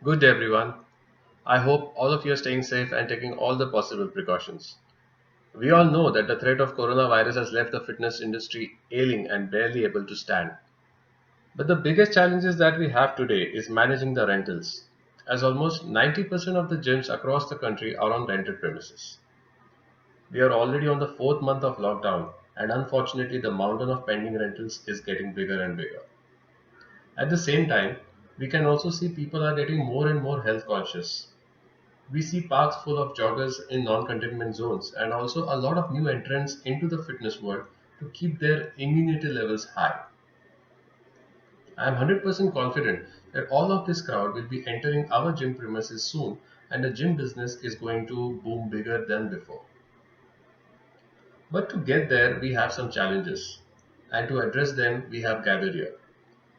Good day, everyone. I hope all of you are staying safe and taking all the possible precautions. We all know that the threat of coronavirus has left the fitness industry ailing and barely able to stand. But the biggest challenges that we have today is managing the rentals, as almost 90% of the gyms across the country are on rented premises. We are already on the fourth month of lockdown, and unfortunately, the mountain of pending rentals is getting bigger and bigger. At the same time, we can also see people are getting more and more health conscious. We see parks full of joggers in non-containment zones and also a lot of new entrants into the fitness world to keep their immunity levels high. I am 100% confident that all of this crowd will be entering our gym premises soon and the gym business is going to boom bigger than before. But to get there, we have some challenges and to address them, we have gathered here.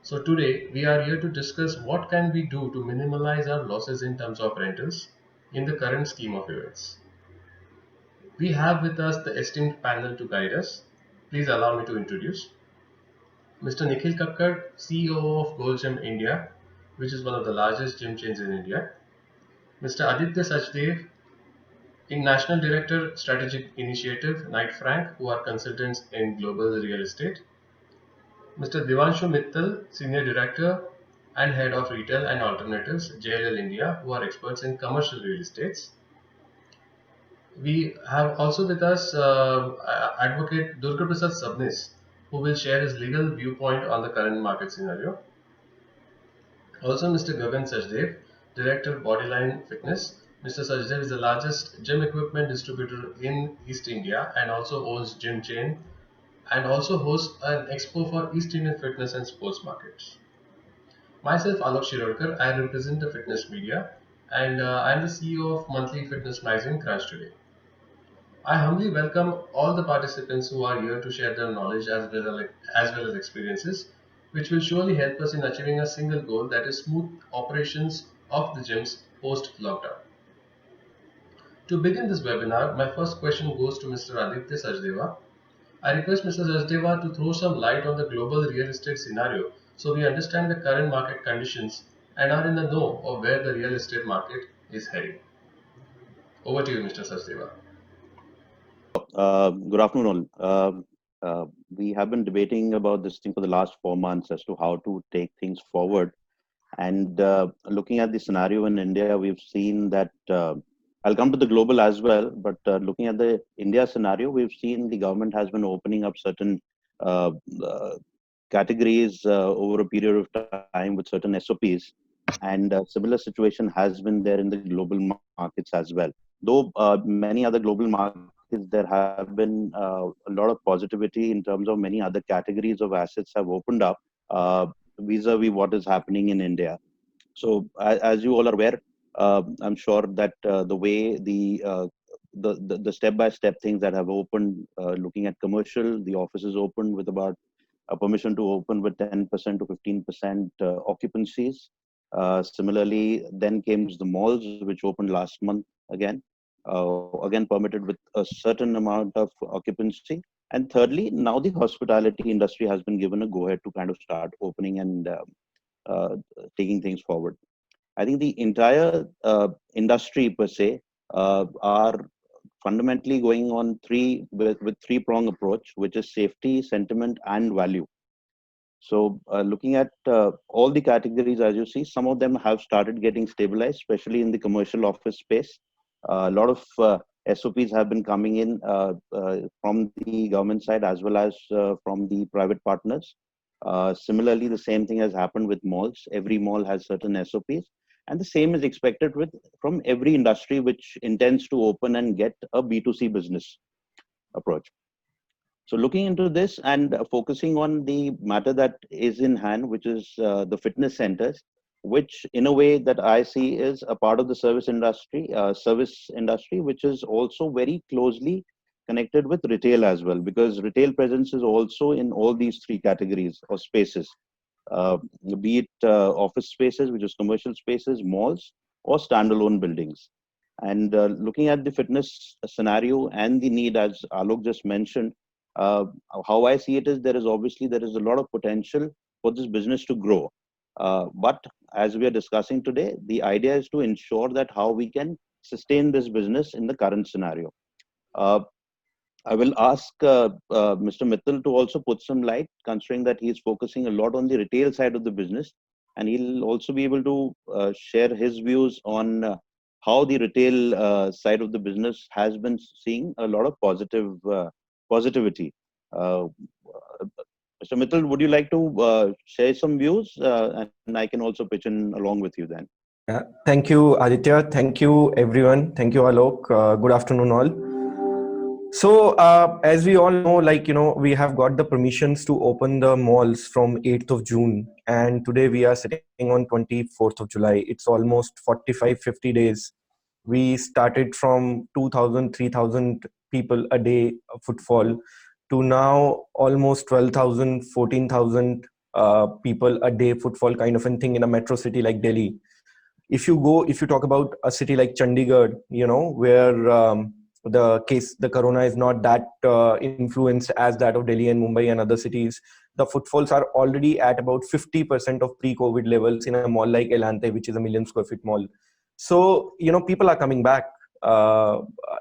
So today, we are here to discuss what can we do to minimize our losses in terms of rentals in the current scheme of events. We have with us the esteemed panel to guide us. Please allow me to introduce Mr. Nikhil Kakkar, CEO of Gold Gym India, which is one of the largest gym chains in India. Mr. Aditya Sachdev, in National Director Strategic Initiative, Knight Frank, who are consultants in global real estate. Mr. Devanshu Mittal, Senior Director and Head of Retail and Alternatives, JLL India, who are experts in commercial real estates. We have also with us Advocate Durga Prasad Sabnis, who will share his legal viewpoint on the current market scenario. Also, Mr. Gagan Sachdev, Director Bodyline Fitness. Mr. Sachdev is the largest gym equipment distributor in East India and also owns gym chain and also hosts an expo for East Indian fitness and sports markets. Myself, Alok Shirorkar, I represent the fitness media and I am the CEO of monthly fitness magazine Crunch Today. I humbly welcome all the participants who are here to share their knowledge as well as experiences, which will surely help us in achieving a single goal, that is smooth operations of the gyms post lockdown. To begin this webinar, my first question goes to Mr. Aditya Sachdeva. I request Mr. Sachdeva to throw some light on the global real estate scenario so we understand the current market conditions and are in the know of where the real estate market is heading. Over to you, Mr. Sachdeva. Good afternoon all. We have been debating about this thing for the last 4 months as to how to take things forward. And looking at the scenario in India, we've seen that I'll come to the global as well. But looking at the India scenario, we've seen the government has been opening up certain uh, uh, categories over a period of time with certain SOPs. And similar situation has been there in the global markets as well. Though many other global markets, there have been a lot of positivity in terms of many other categories of assets have opened up vis-a-vis what is happening in India. So, as you all are aware, I'm sure that the way the step-by-step things that have opened, looking at commercial, the offices opened with about a permission to open with 10% to 15% occupancies. Similarly, then came the malls, which opened last month again permitted with a certain amount of occupancy. And thirdly, now the hospitality industry has been given a go-ahead to kind of start opening and uh, taking things forward. I think the entire industry per se are fundamentally going on with three-prong approach, which is safety, sentiment, and value. So looking at all the categories, as you see, some of them have started getting stabilized, especially in the commercial office space. A lot of SOPs have been coming in from the government side as well as from the private partners. Similarly, the same thing has happened with malls. Every mall has certain SOPs, and the same is expected with from every industry which intends to open and get a B2C business approach. So looking into this and focusing on the matter that is in hand, which is the fitness centers, which in a way that I see is a part of the service industry, which is also very closely connected with retail as well, because retail presence is also in all these three categories or spaces, uh, be it office spaces, which is commercial spaces, malls, or standalone buildings. And looking at the fitness scenario and the need, as Alok just mentioned, uh, how I see it is there is a lot of potential for this business to grow. But as we are discussing today, the idea is to ensure that how we can sustain this business in the current scenario. Uh, I will ask Mr. Mittal to also put some light, considering that he is focusing a lot on the retail side of the business, and he'll also be able to share his views on how the retail side of the business has been seeing a lot of positivity. Uh, Mr. Mittal, would you like to share some views, and I can also pitch in along with you then? Thank you, Aditya. Thank you, everyone. Thank you, Alok. Good afternoon, all. So, as we all know, we have got the permissions to open the malls from 8th of June. And today we are sitting on 24th of July. It's almost 45, 50 days. We started from 2,000, 3,000 people a day footfall to now almost 12,000, 14,000 people a day footfall kind of a thing in a metro city like Delhi. If you talk about a city like Chandigarh, where the corona is not that influenced as that of Delhi and Mumbai and other cities, the footfalls are already at about 50% of pre-COVID levels in a mall like Elante, which is a million square feet mall. So people are coming back.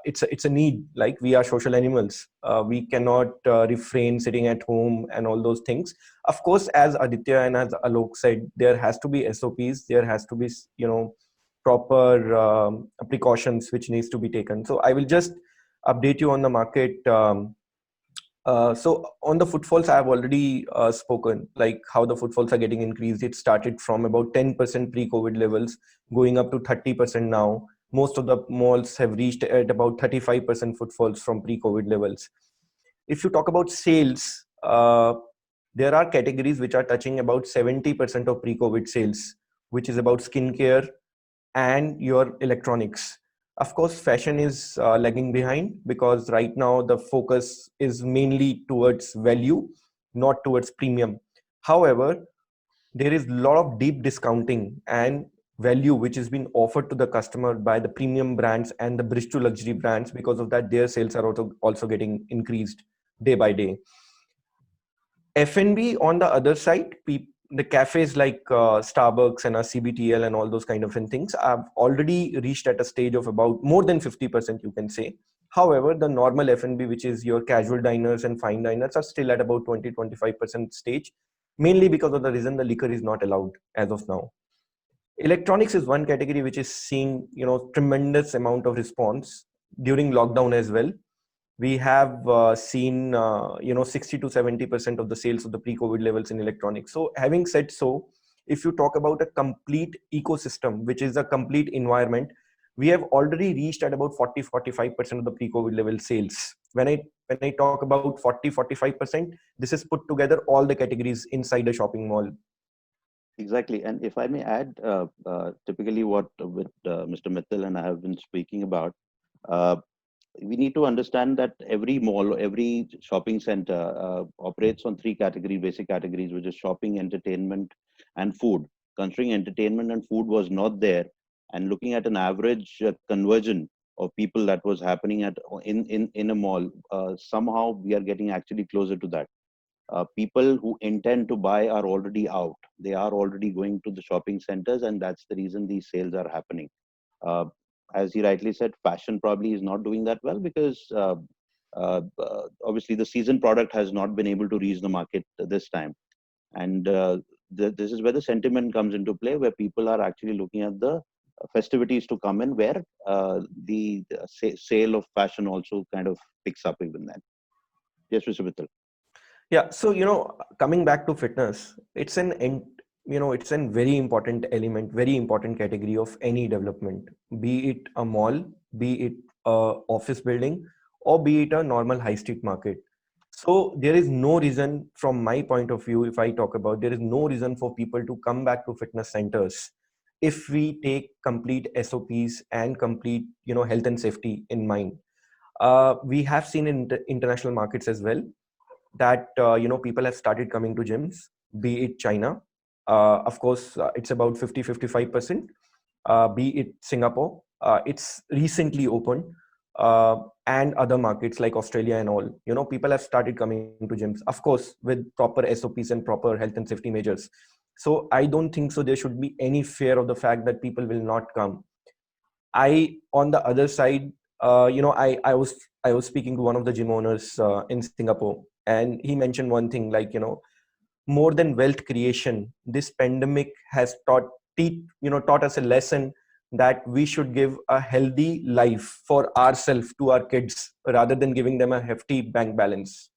It's a need. Like, we are social animals. We cannot refrain sitting at home and all those things. Of course, as Aditya and as Alok said, there has to be SOPs. There has to be proper precautions which needs to be taken. So I will just update you on the market. So on the footfalls, I have already spoken, like how the footfalls are getting increased. It started from about 10% pre-COVID levels, going up to 30% now. Most of the malls have reached at about 35% footfalls from pre-COVID levels. If you talk about sales, there are categories which are touching about 70% of pre-COVID sales, which is about skincare and your electronics. Of course, fashion is lagging behind because right now the focus is mainly towards value, not towards premium. However, there is a lot of deep discounting and value which is being offered to the customer by the premium brands and the bridge to luxury brands. Because of that, their sales are also getting increased day by day. F&B on the other side, the cafes like Starbucks and CBTL and all those kind of things have already reached at a stage of about more than 50%, you can say. However, the normal F&B, which is your casual diners and fine diners, are still at about 20-25% stage, mainly because of the reason the liquor is not allowed as of now. Electronics is one category which is seeing tremendous amount of response during lockdown as well. We have seen 60 to 70% of the sales of the pre-COVID levels in electronics. So having said so, if you talk about a complete ecosystem, which is a complete environment, we have already reached at about 40-45% of the pre-COVID level sales. When I talk about 40-45%, this is put together all the categories inside a shopping mall. Exactly. And if I may add, typically what with Mr. Mittal and I have been speaking about, uh, we need to understand that every mall, every shopping center operates on three basic categories, which is shopping, entertainment, and food. Considering entertainment and food was not there, and looking at an average conversion of people that was happening in a mall, somehow we are getting actually closer to that. People who intend to buy are already out. They are already going to the shopping centers, and that's the reason these sales are happening. Uh, as he rightly said, fashion probably is not doing that well because obviously the season product has not been able to reach the market this time. And this is where the sentiment comes into play, where people are actually looking at the festivities to come in, where the sale of fashion also kind of picks up even then. Yes, Mr. Vittal. Yeah, so coming back to fitness, it's it's a very important element, very important category of any development, be it a mall, be it a office building, or be it a normal high street market. So there is no reason, from my point of view, if I talk about, there is no reason for people to come back to fitness centers if we take complete SOPs and complete health and safety in mind. We have seen in international markets as well that people have started coming to gyms, be it China, of course it's about 50-55%, be it Singapore, it's recently opened, and other markets like Australia and all. People have started coming to gyms, of course with proper SOPs and proper health and safety measures. So I don't think so there should be any fear of the fact that people will not come. I, on the other side, I was speaking to one of the gym owners in Singapore, and he mentioned one thing, like, more than wealth creation, this pandemic has taught us a lesson that we should give a healthy life for ourselves to our kids rather than giving them a hefty bank balance.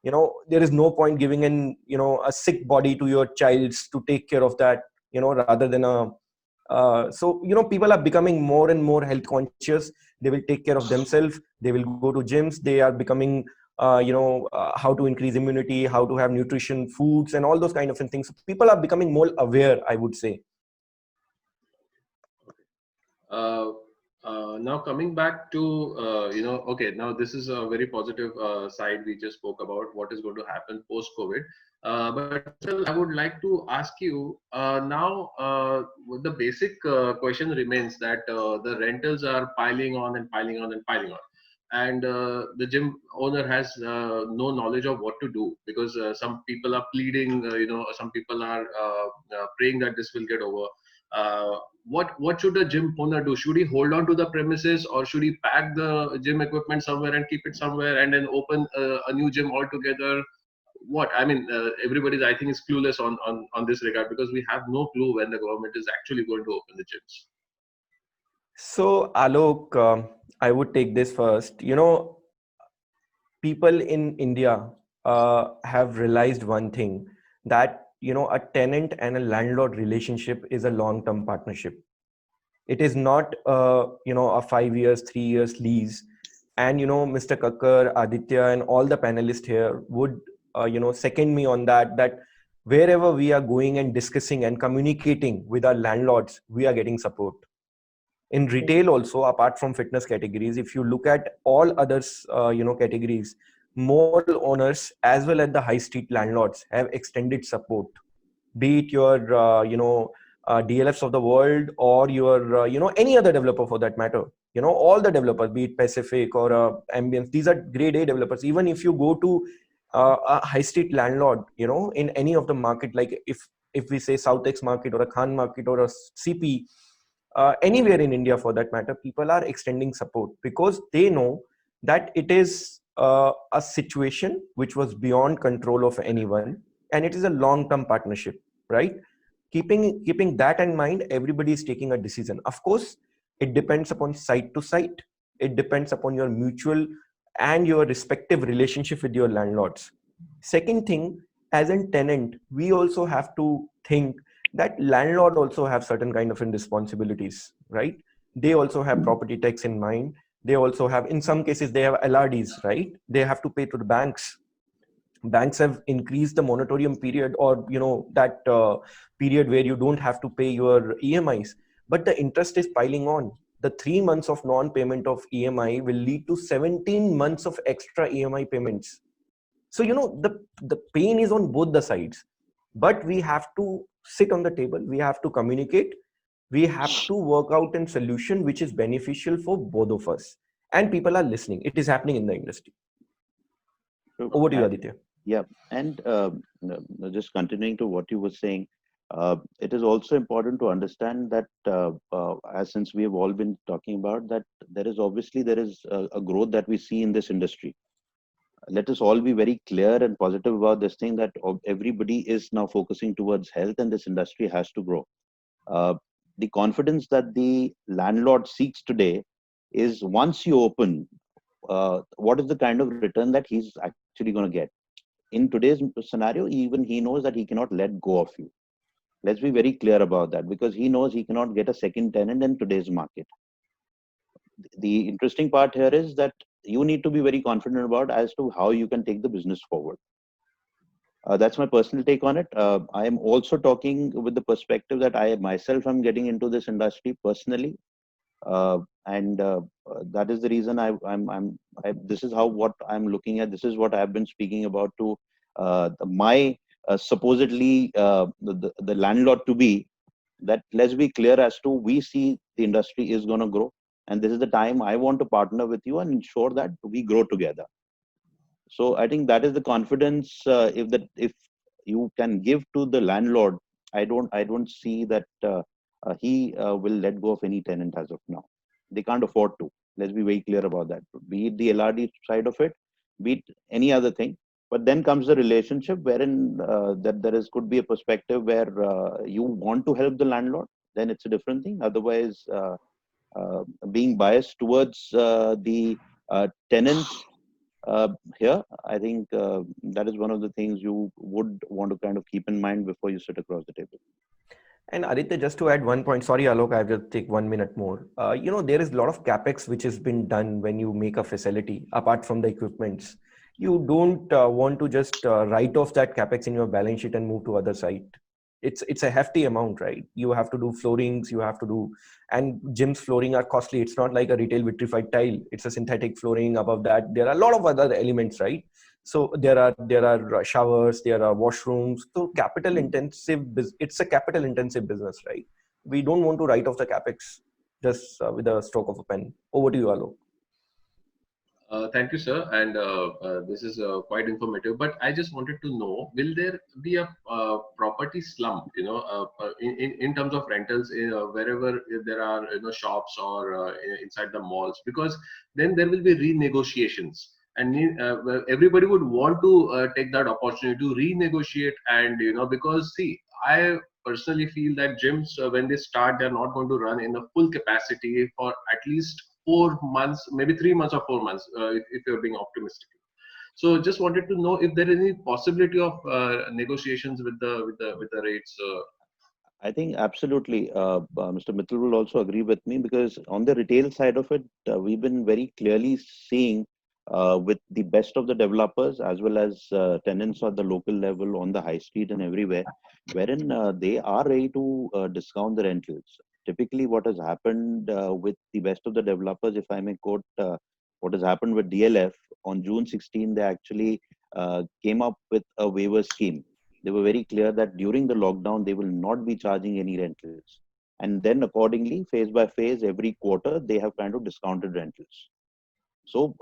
There is no point giving a sick body to your childs to take care of that, rather than a so people are becoming more and more health conscious. They will take care of themselves, they will go to gyms, they are becoming how to increase immunity, how to have nutrition foods and all those kind of things. People are becoming more aware, I would say. Uh, Now coming back to okay, now this is a very positive side we just spoke about what is going to happen post COVID. But still, I would like to ask you now. The basic question remains that the rentals are piling on and piling on and piling on, and the gym owner has no knowledge of what to do, because some people are pleading, some people are praying that this will get over. What should a gym owner do? Should he hold on to the premises, or should he pack the gym equipment somewhere and keep it somewhere and then open a new gym altogether? What I mean, everybody I think is clueless on this regard, because we have no clue when the government is actually going to open the gyms. So, Alok, I would take this first. People in India have realized one thing, that a tenant and a landlord relationship is a long-term partnership. It is not a 5 years, 3 years lease. And Mr. Kakkar, Aditya, and all the panelists here would second me on that. That wherever we are going and discussing and communicating with our landlords, we are getting support. In retail also, apart from fitness categories, if you look at all others categories, mall owners as well as the high street landlords have extended support, be it your DLFs of the world, or your any other developer for that matter. All the developers, be it Pacific or Ambience, these are grade A developers. Even if you go to a high street landlord, in any of the market, like if we say South X market or a Khan market or a CP, anywhere in India for that matter, people are extending support because they know that it is a situation which was beyond control of anyone, and it is a long-term partnership, right? Keeping that in mind, everybody is taking a decision. Of course, it depends upon site to site. It depends upon your mutual and your respective relationship with your landlords. Second thing, as a tenant, we also have to think that landlord also have certain kind of responsibilities, right? They also have property tax in mind. They also have, in some cases, they have LRDs, right? They have to pay to the banks. Banks have increased the moratorium period, or that period where you don't have to pay your EMIs, but the interest is piling on. The 3 months of non-payment of EMI will lead to 17 months of extra EMI payments. So the pain is on both the sides, but we have to sit on the table, we have to communicate, we have to work out a solution which is beneficial for both of us, and people are listening. It is happening in the industry. Over to you, Aditya. Yeah, and just continuing to what you were saying, it is also important to understand that as since we have all been talking about that, there is a growth that we see in this industry. Let us all be very clear and positive about this thing, that everybody is now focusing towards health, and this industry has to grow. The confidence that the landlord seeks today is, once you open, what is the kind of return that he's actually going to get. In today's scenario, even he knows that he cannot let go of you. Let's be very clear about that, because he knows he cannot get a second tenant in today's market. The interesting part here is that you need to be very confident about as to how you can take the business forward. That's my personal take on it. I am also talking with the perspective that I myself am getting into this industry personally, and that is the reason this is how what I'm looking at. This is what I've been speaking about to my supposedly the landlord to be. That let's be clear as to, we see the industry is going to grow, and this is the time I want to partner with you and ensure that we grow together. So I think that is the confidence if you can give to the landlord, I don't see that he will let go of any tenant as of now. They can't afford to. Let's be very clear about that. Be it the LRD side of it, be it any other thing. But then comes the relationship wherein that there is could be a perspective where you want to help the landlord. Then it's a different thing. Otherwise, being biased towards the tenants here, I think that is one of the things you would want to kind of keep in mind before you sit across the table. And Aditya, just to add one point, sorry, Alok, I will take 1 minute more. There is a lot of capex which has been done when you make a facility, apart from the equipments. You don't want to just write off that capex in your balance sheet and move to other site. It's a hefty amount, right? You have to do floorings, you have to do, and gym's flooring are costly. It's not like a retail vitrified tile. It's a synthetic flooring. Above that, there are a lot of other elements, right? So there are showers, there are washrooms. So capital intensive. It's a capital intensive business, right? We don't want to write off the capex just with a stroke of a pen. Over to you, Alok. Thank you, sir. And this is quite informative. But I just wanted to know: will there be a property slump? In terms of rentals, wherever there are shops or inside the malls, because then there will be renegotiations, and well, everybody would want to take that opportunity to renegotiate. And because see, I personally feel that gyms when they start, they're not going to run in a full capacity for at least 4 months, maybe 3 months or 4 months, if you're being optimistic. So just wanted to know if there is any possibility of negotiations with the rates. I think absolutely. Mr. Mittal will also agree with me because on the retail side of it, we've been very clearly seeing with the best of the developers as well as tenants at the local level on the high street and everywhere, wherein they are ready to discount the rentals. Typically, what has happened with the best of the developers, if I may quote what has happened with DLF, on June 16, they actually came up with a waiver scheme. They were very clear that during the lockdown, they will not be charging any rentals. And then accordingly, phase by phase, every quarter, they have kind of discounted rentals. So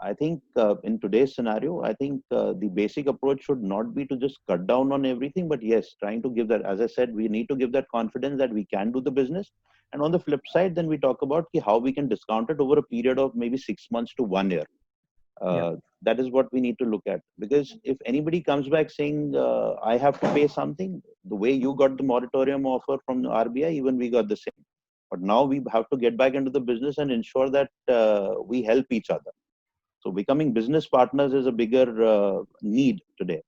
I think in today's scenario, I think the basic approach should not be to just cut down on everything, but yes, trying to give that, as I said, we need to give that confidence that we can do the business. And on the flip side, then we talk about how we can discount it over a period of maybe 6 months to 1 year. Yeah. That is what we need to look at. Because if anybody comes back saying, I have to pay something, the way you got the moratorium offer from the RBI, even we got the same. But now we have to get back into the business and ensure that we help each other. So becoming business partners is a bigger need today.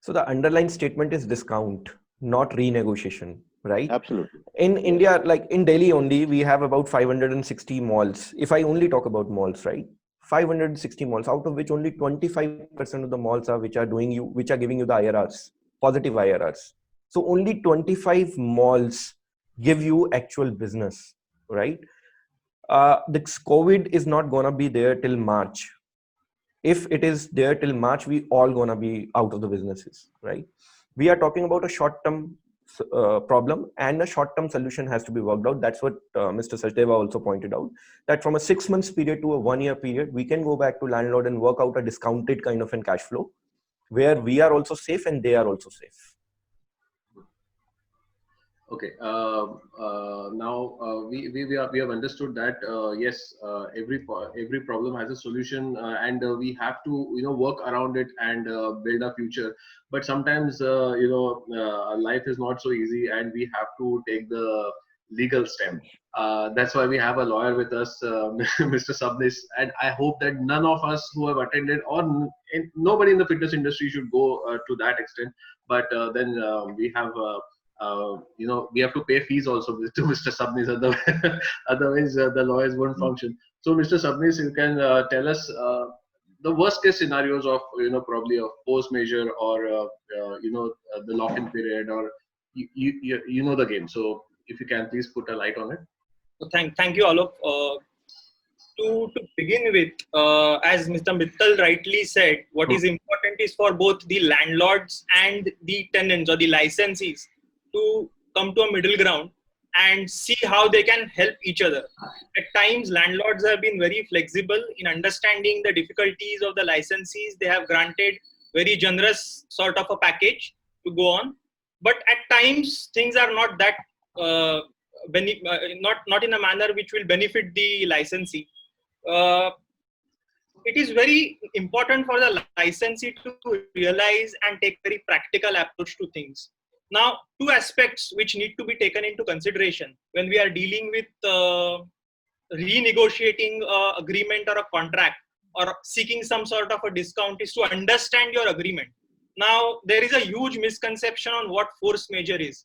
So the underlying statement is discount, not renegotiation, right? Absolutely. In India, like in Delhi only, we have about 560 malls. If I only talk about malls, right? 560 malls, out of which only 25% of the malls are which are giving you the IRRs, positive IRRs. So only 25 malls give you actual business, right? This COVID is not gonna be there till March. If it is there till March, we all gonna be out of the businesses, right? We are talking about a short-term problem, and a short-term solution has to be worked out. That's what Mr. Sachdeva also pointed out, that from a 6 months period to a 1 year period, we can go back to landlord and work out a discounted kind of an cash flow where we are also safe and they are also safe. Okay. Now we have understood that yes, every problem has a solution, and we have to work around it and build a future. But sometimes life is not so easy, and we have to take the legal step. That's why we have a lawyer with us, Mr. Sabnis, and I hope that none of us who have attended or nobody in the fitness industry should go to that extent. But then we have. We have to pay fees also to Mr. Sabnis, otherwise the lawyers won't function. So, Mr. Sabnis, you can tell us the worst case scenarios of probably a force majeure or the lock-in period, or you know the game. So, if you can please put a light on it. So thank you, Alok. To begin with, as Mr. Mittal rightly said, what is important is for both the landlords and the tenants or the licensees to come to a middle ground and see how they can help each other. At times, landlords have been very flexible in understanding the difficulties of the licensees. They have granted very generous sort of a package to go on. but at times things are not that not in a manner which will benefit the licensee. Uh, it is very important for the licensee to realize and take very practical approach to things. Now, two aspects which need to be taken into consideration when we are dealing with renegotiating agreement or a contract or seeking some sort of a discount is to understand your agreement. Now, there is a huge misconception on what force majeure is.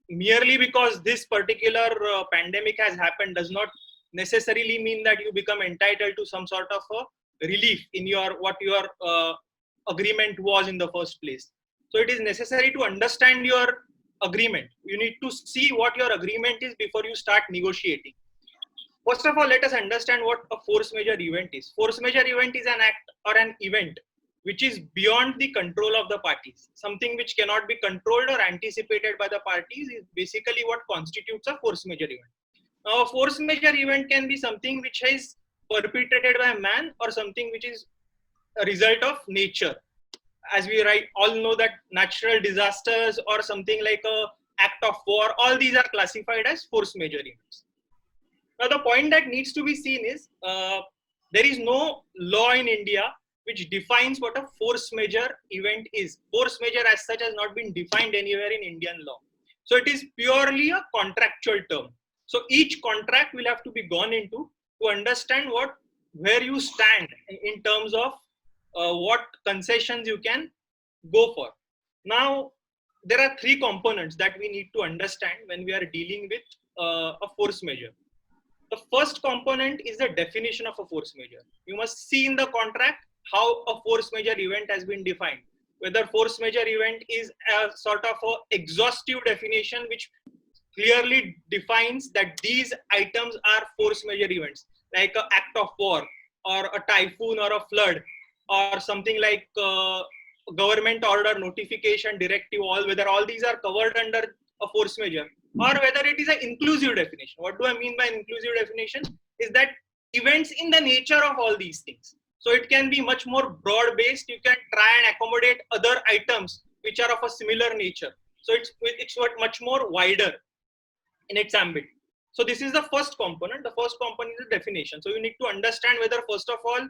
Merely because this particular pandemic has happened does not necessarily mean that you become entitled to some sort of a relief in your what your agreement was in the first place. So it is necessary to understand your agreement. You need to see what your agreement is before you start negotiating. First of all, let us understand what a force majeure event is. Force majeure event is an act or an event which is beyond the control of the parties. Something which cannot be controlled or anticipated by the parties is basically what constitutes a force majeure event. Now, a force majeure event can be something which is perpetrated by man or something which is a result of nature. As we all know that natural disasters or something like a act of war, all these are classified as force majeure events. Now, the point that needs to be seen is there is no law in India which defines what a force majeure event is. Force majeure as such has not been defined anywhere in Indian law. So it is purely a contractual term. So each contract will have to be gone into to understand where you stand in terms of what concessions you can go for. Now, there are three components that we need to understand when we are dealing with a force majeure. The first component is the definition of a force majeure. You must see in the contract how a force majeure event has been defined. Whether force majeure event is a sort of a exhaustive definition which clearly defines that these items are force majeure events, like an act of war or a typhoon or a flood or something like government order, notification, directive, whether all these are covered under a force majeure, or whether it is an inclusive definition. What do I mean by inclusive definition? Is that events in the nature of all these things. So it can be much more broad based. You can try and accommodate other items which are of a similar nature. So it's much more wider in its ambit. So this is the first component. The first component is the definition. So you need to understand whether, first of all,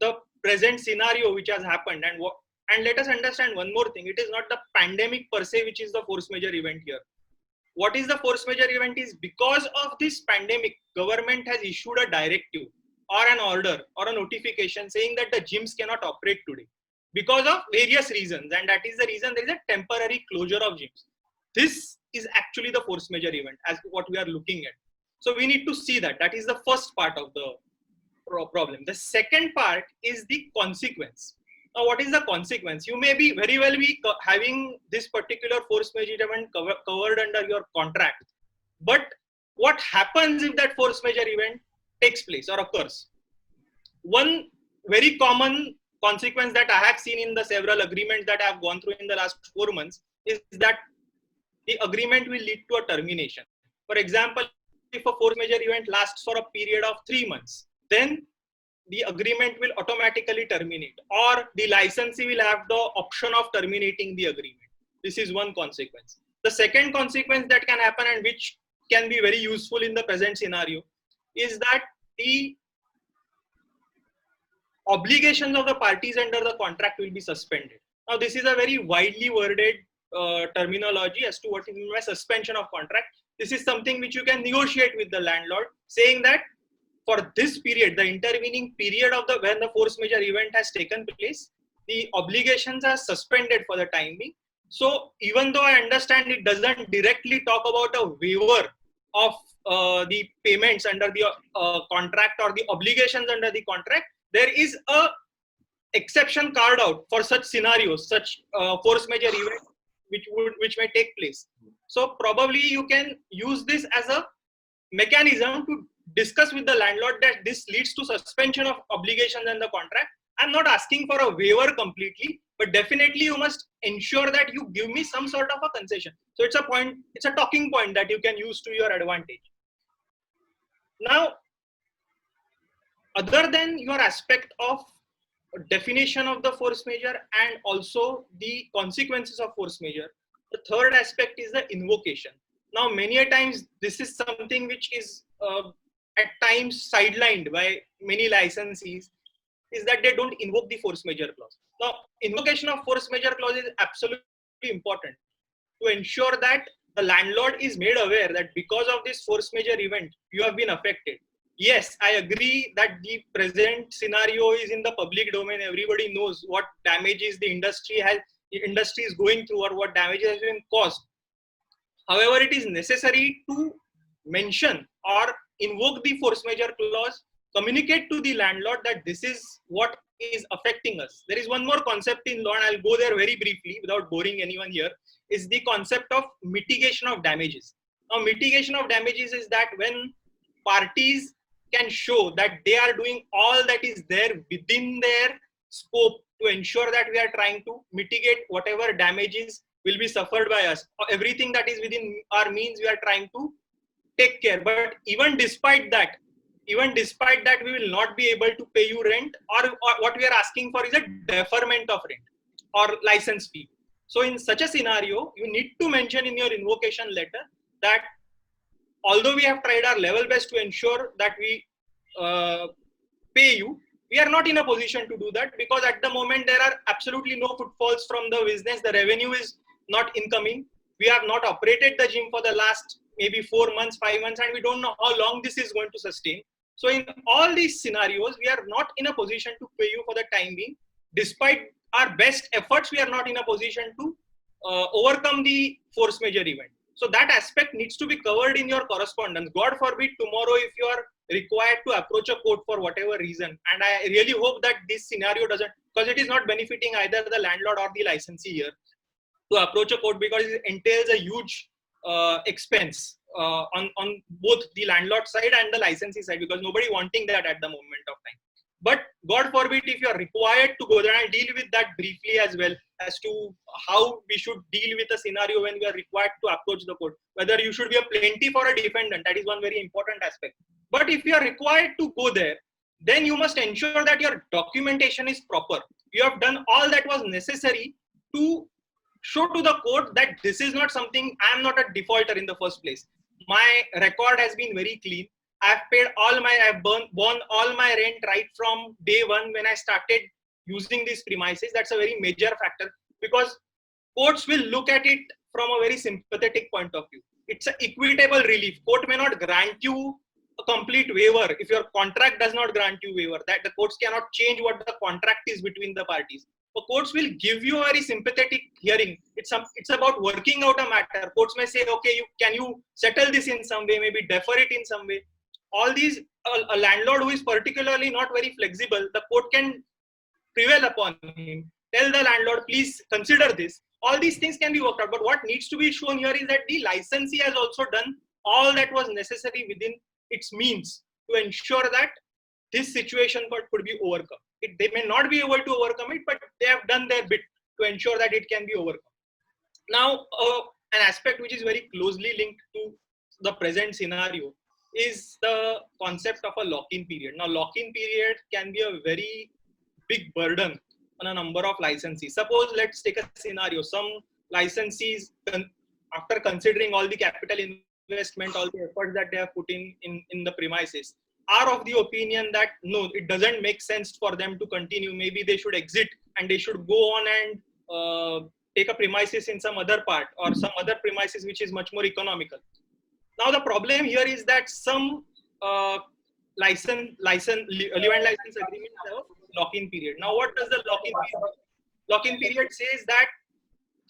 the present scenario which has happened and let us understand one more thing. It is not the pandemic per se which is the force majeure event here. What is the force majeure event is because of this pandemic, government has issued a directive or an order or a notification saying that the gyms cannot operate today because of various reasons, and that is the reason there is a temporary closure of gyms. This is actually the force majeure event as what we are looking at. So we need to see that. That is the first part of the problem. The second part is the consequence. Now, what is the consequence? You may be very well be having this particular force majeure event covered under your contract, but what happens if that force majeure event takes place or occurs? One very common consequence that I have seen in the several agreements that I have gone through in the last 4 months is that the agreement will lead to a termination. For example, if a force majeure event lasts for a period of 3 months, then the agreement will automatically terminate, or the licensee will have the option of terminating the agreement. This is one consequence. The second consequence that can happen, and which can be very useful in the present scenario, is that the obligations of the parties under the contract will be suspended. Now, this is a very widely worded terminology as to what is meant by suspension of contract. This is something which you can negotiate with the landlord, saying that for this period, the intervening period of when the force majeure event has taken place, the obligations are suspended for the time being. So even though I understand it doesn't directly talk about a waiver of the payments under the contract or the obligations under the contract, there is a exception carved out for such scenarios, such force majeure event which may take place. So probably you can use this as a mechanism to discuss with the landlord that this leads to suspension of obligations in the contract. I'm not asking for a waiver completely, but definitely you must ensure that you give me some sort of a concession. So it's a talking point that you can use to your advantage. Now, other than your aspect of definition of the force majeure and also the consequences of force majeure, The third aspect is the invocation. Now, many a times, this is something which is at times sidelined by many licensees, is that they don't invoke the force majeure clause. Now, invocation of force majeure clause is absolutely important to ensure that the landlord is made aware that because of this force majeure event, you have been affected. Yes, I agree that the present scenario is in the public domain. Everybody knows what damages the industry is going through or what damages has been caused. However, it is necessary to mention or invoke the force majeure clause, communicate to the landlord that this is what is affecting us. There is one more concept in law, and I'll go there very briefly without boring anyone here, is the concept of mitigation of damages. Now, mitigation of damages is that when parties can show that they are doing all that is there within their scope to ensure that we are trying to mitigate whatever damages will be suffered by us. Everything that is within our means, we are trying to take care. But even despite that, we will not be able to pay you rent, or what we are asking for is a deferment of rent or license fee. So in such a scenario, you need to mention in your invocation letter that although we have tried our level best to ensure that we pay you, we are not in a position to do that, because at the moment there are absolutely no footfalls from the business. The revenue is not incoming. We have not operated the gym for the last maybe 4 months, 5 months, and we don't know how long this is going to sustain. So in all these scenarios, we are not in a position to pay you for the time being. Despite our best efforts, we are not in a position to overcome the force majeure event. So that aspect needs to be covered in your correspondence. God forbid tomorrow if you are required to approach a court for whatever reason, and I really hope that this scenario doesn't, because it is not benefiting either the landlord or the licensee here to approach a court, because it entails a huge expense on both the landlord side and the licensee side, because nobody wanting that at the moment of time. But God forbid if you are required to go there, and I'll deal with that briefly as well, as to how we should deal with a scenario when we are required to approach the court, whether you should be a plaintiff or a defendant. That is one very important aspect. But if you are required to go there, then you must ensure that your documentation is proper. You have done all that was necessary to show to the court that this is not something, I am not a defaulter in the first place. My record has been very clean. I've paid I've borne all my rent right from day one when I started using these premises. That's a very major factor, because courts will look at it from a very sympathetic point of view. It's an equitable relief. Court may not grant you a complete waiver if your contract does not grant you waiver. That the courts cannot change what the contract is between the parties. So courts will give you a very sympathetic hearing. It's about working out a matter. Courts may say, okay, can you settle this in some way, maybe defer it in some way. All these, a landlord who is particularly not very flexible, the court can prevail upon him, tell the landlord, please consider this. All these things can be worked out. But what needs to be shown here is that the licensee has also done all that was necessary within its means to ensure that this situation could be overcome. They may not be able to overcome it, but they have done their bit to ensure that it can be overcome. Now, an aspect which is very closely linked to the present scenario is the concept of a lock-in period. Now, lock-in period can be a very big burden on a number of licensees. Suppose, let's take a scenario. Some licensees, after considering all the capital investment, all the efforts that they have put in the premises, are of the opinion that no, it doesn't make sense for them to continue. Maybe they should exit and they should go on and take a premises in some other part or some other premises which is much more economical. Now the problem here is that some live-in license agreements have a lock-in period. Now what does the lock-in period? Lock-in period says that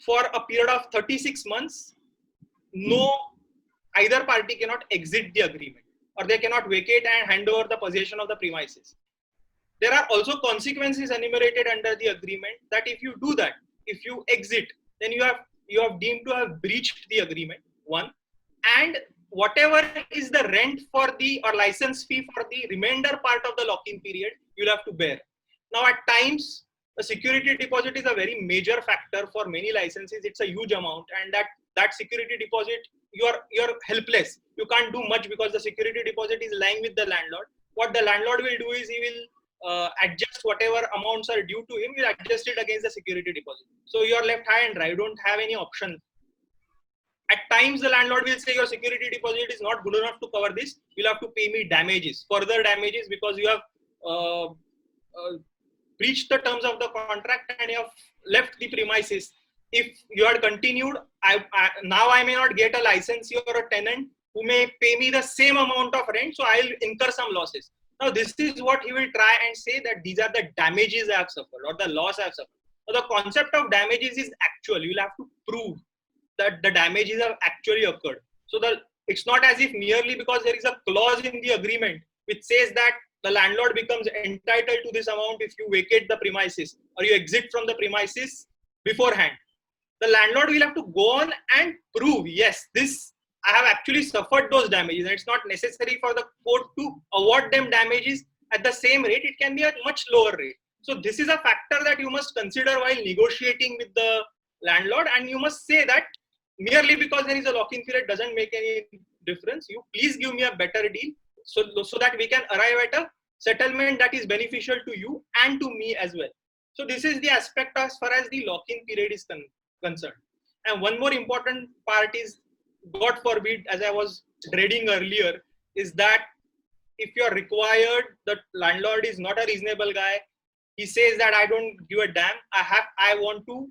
for a period of 36 months, either party cannot exit the agreement, or they cannot vacate and hand over the possession of the premises. There are also consequences enumerated under the agreement that if you do that, if you exit, then you have deemed to have breached the agreement, one, and whatever is the rent for the or license fee for the remainder part of the lock-in period, you'll have to bear. Now at times, a security deposit is a very major factor for many licenses. It's a huge amount, and that security deposit, you're helpless. You can't do much because the security deposit is lying with the landlord. What the landlord will do is he will adjust whatever amounts are due to him, will adjust it against the security deposit. So you're left high and dry. You don't have any option At times, the landlord will say your security deposit is not good enough to cover this. You'll have to pay me damages, further damages, because you have breached the terms of the contract and you have left the premises. If you had continued, now I may not get a licensee or a tenant who may pay me the same amount of rent, so I'll incur some losses. Now, this is what he will try and say, that these are the damages I have suffered or the loss I have suffered. Now, the concept of damages is actual. You'll have to prove that the damages have actually occurred. So it's not as if merely because there is a clause in the agreement which says that the landlord becomes entitled to this amount if you vacate the premises or you exit from the premises beforehand. The landlord will have to go on and prove, yes, I have actually suffered those damages, and it's not necessary for the court to award them damages at the same rate. It can be at much lower rate. So this is a factor that you must consider while negotiating with the landlord, and you must say that merely because there is a lock-in period doesn't make any difference. You please give me a better deal so that we can arrive at a settlement that is beneficial to you and to me as well. So this is the aspect as far as the lock-in period is concerned. And one more important part is, God forbid, as I was dreading earlier, is that if you are required, the landlord is not a reasonable guy. He says that I don't give a damn. I want to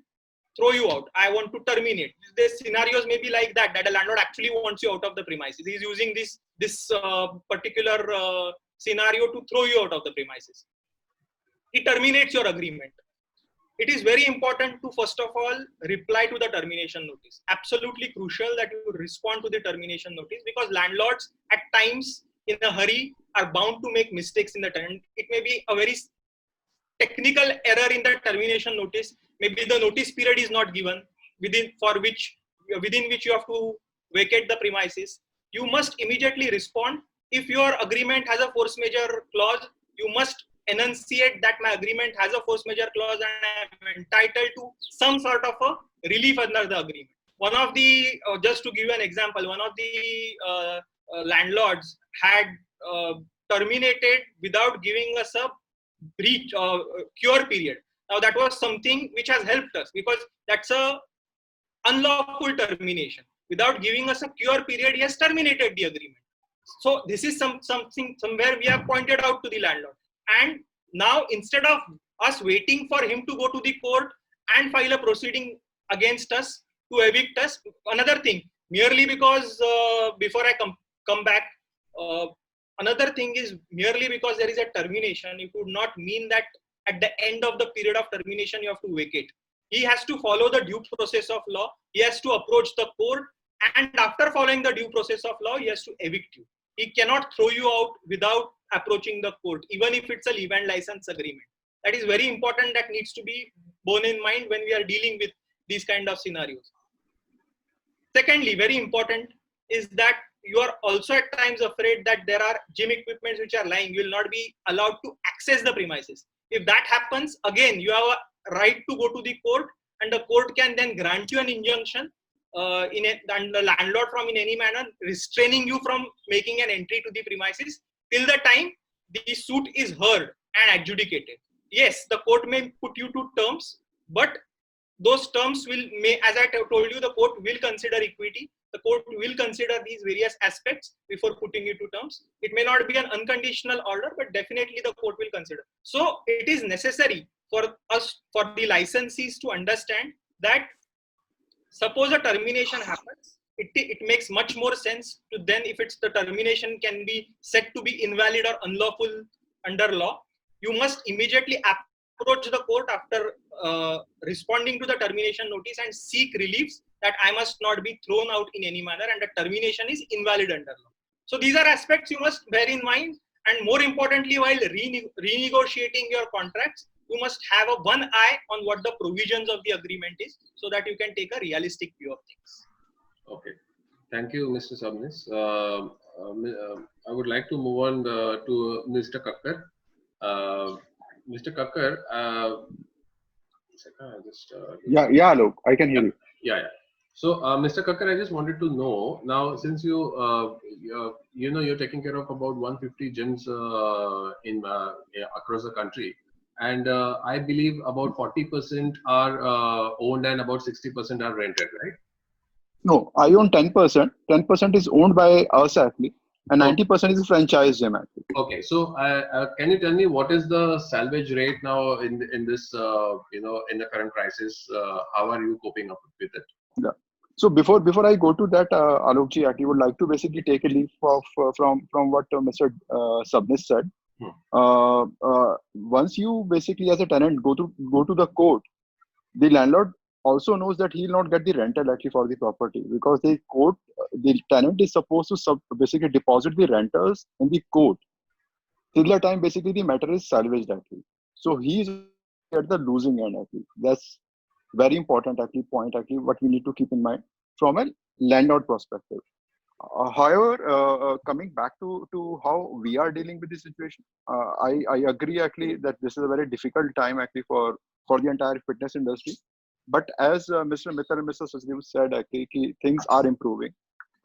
throw you out. I want to terminate. The scenarios may be like that a landlord actually wants you out of the premises. He's using this particular scenario to throw you out of the premises. He terminates your agreement. It is very important to, first of all, reply to the termination notice. Absolutely crucial that you respond to the termination notice, because landlords at times in a hurry are bound to make mistakes in the tenant. It may be a very technical error in the termination notice. Maybe the notice period is not given within which you have to vacate the premises. You must immediately respond. If your agreement has a force majeure clause, you must enunciate that my agreement has a force majeure clause and I am entitled to some sort of a relief under the agreement. One of the, just to give you an example, one of the landlords had terminated without giving us a breach cure period. Now that was something which has helped us, because that's a unlawful termination. Without giving us a cure period, he has terminated the agreement. So this is something somewhere we have pointed out to the landlord. And now, instead of us waiting for him to go to the court and file a proceeding against us to evict us, another thing, merely because before I come back, another thing is, merely because there is a termination, it would not mean that at the end of the period of termination you have to vacate. He has to follow the due process of law. He has to approach the court, and after following the due process of law, he has to evict you. He cannot throw you out without approaching the court, even if it's a leave and license agreement. That is very important. That needs to be borne in mind when we are dealing with these kind of scenarios. Secondly, very important is that you are also at times afraid that there are gym equipments which are lying. You will not be allowed to access the premises. If that happens, again, you have a right to go to the court, and the court can then grant you an injunction and the landlord from in any manner restraining you from making an entry to the premises till the time the suit is heard and adjudicated. Yes, the court may put you to terms, but those terms as I told you, the court will consider equity. The court will consider these various aspects before putting you to terms. It may not be an unconditional order, but definitely the court will consider. So it is necessary for the licensees to understand that suppose a termination happens, it makes much more sense to then, if it's the termination can be said to be invalid or unlawful under law, you must immediately approach the court after responding to the termination notice and seek reliefs that I must not be thrown out in any manner and the termination is invalid under law. So these are aspects you must bear in mind, and more importantly, while renegotiating your contracts, you must have one eye on what the provisions of the agreement is, so that you can take a realistic view of things. Okay. Thank you, Mr. Sabnis. I would like to move on to Mr. Kakkar. Mr. Kakkar, yeah, look, I can hear you. Yeah. So, Mr. Kakkar, I just wanted to know now, since you're taking care of about 150 gyms across the country, and I believe about 40% are owned and about 60% are rented, right? No, I own 10%. 10% is owned by us actually, and Oh, 90% is franchised gym actually. okay. So, can you tell me what is the salvage rate now in this in the current crisis? How are you coping up with it? Yeah. So before I go to that, Alokji, actually would like to basically take a leaf of from what Mr. Subnis said. Hmm. Once you basically as a tenant go to the court, the landlord also knows that he'll not get the rental actually for the property because the tenant is supposed to basically deposit the rentals in the court till the time basically the matter is salvaged actually. So he's at the losing end actually. That's very important actually point actually what we need to keep in mind from a landlord perspective. However, coming back to how we are dealing with this situation, I agree actually that this is a very difficult time actually for the entire fitness industry. But as Mr. Mittal and Mr. Sachdev said, actually, things are improving.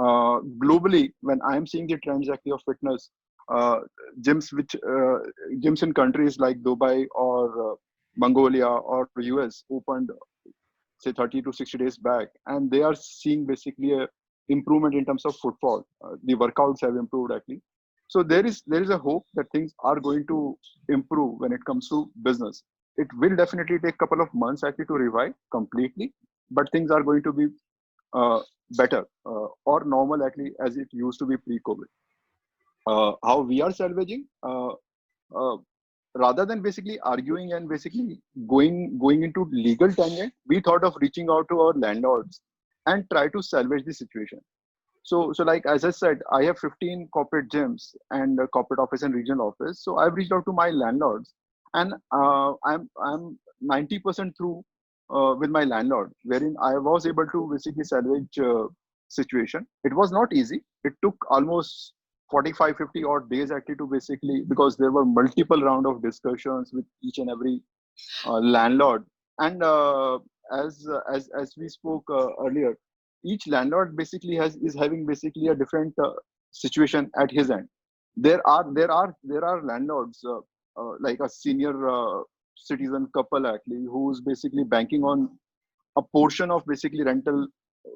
Globally, when I am seeing the trends actually of fitness, uh, gyms which gyms in countries like Dubai or Mongolia or US opened say 30 to 60 days back, and they are seeing basically a improvement in terms of footfall. The workouts have improved actually. So there is a hope that things are going to improve when it comes to business. It will definitely take a couple of months actually to revive completely, but things are going to be uh, better or normal actually as it used to be pre-COVID. How we are salvaging? Uh, Rather than basically arguing and basically going into legal tangent, we thought of reaching out to our landlords and try to salvage the situation. So like as I said, I have 15 corporate gyms and a corporate office and regional office. So I've reached out to my landlords, and I'm 90% through with my landlord, wherein I was able to basically salvage situation. It was not easy. It took almost 45, 50 odd days actually to basically because there were multiple round of discussions with each and every landlord. And as we spoke earlier, each landlord basically is having basically a different situation at his end. There are landlords like a senior citizen couple actually who's basically banking on a portion of basically rental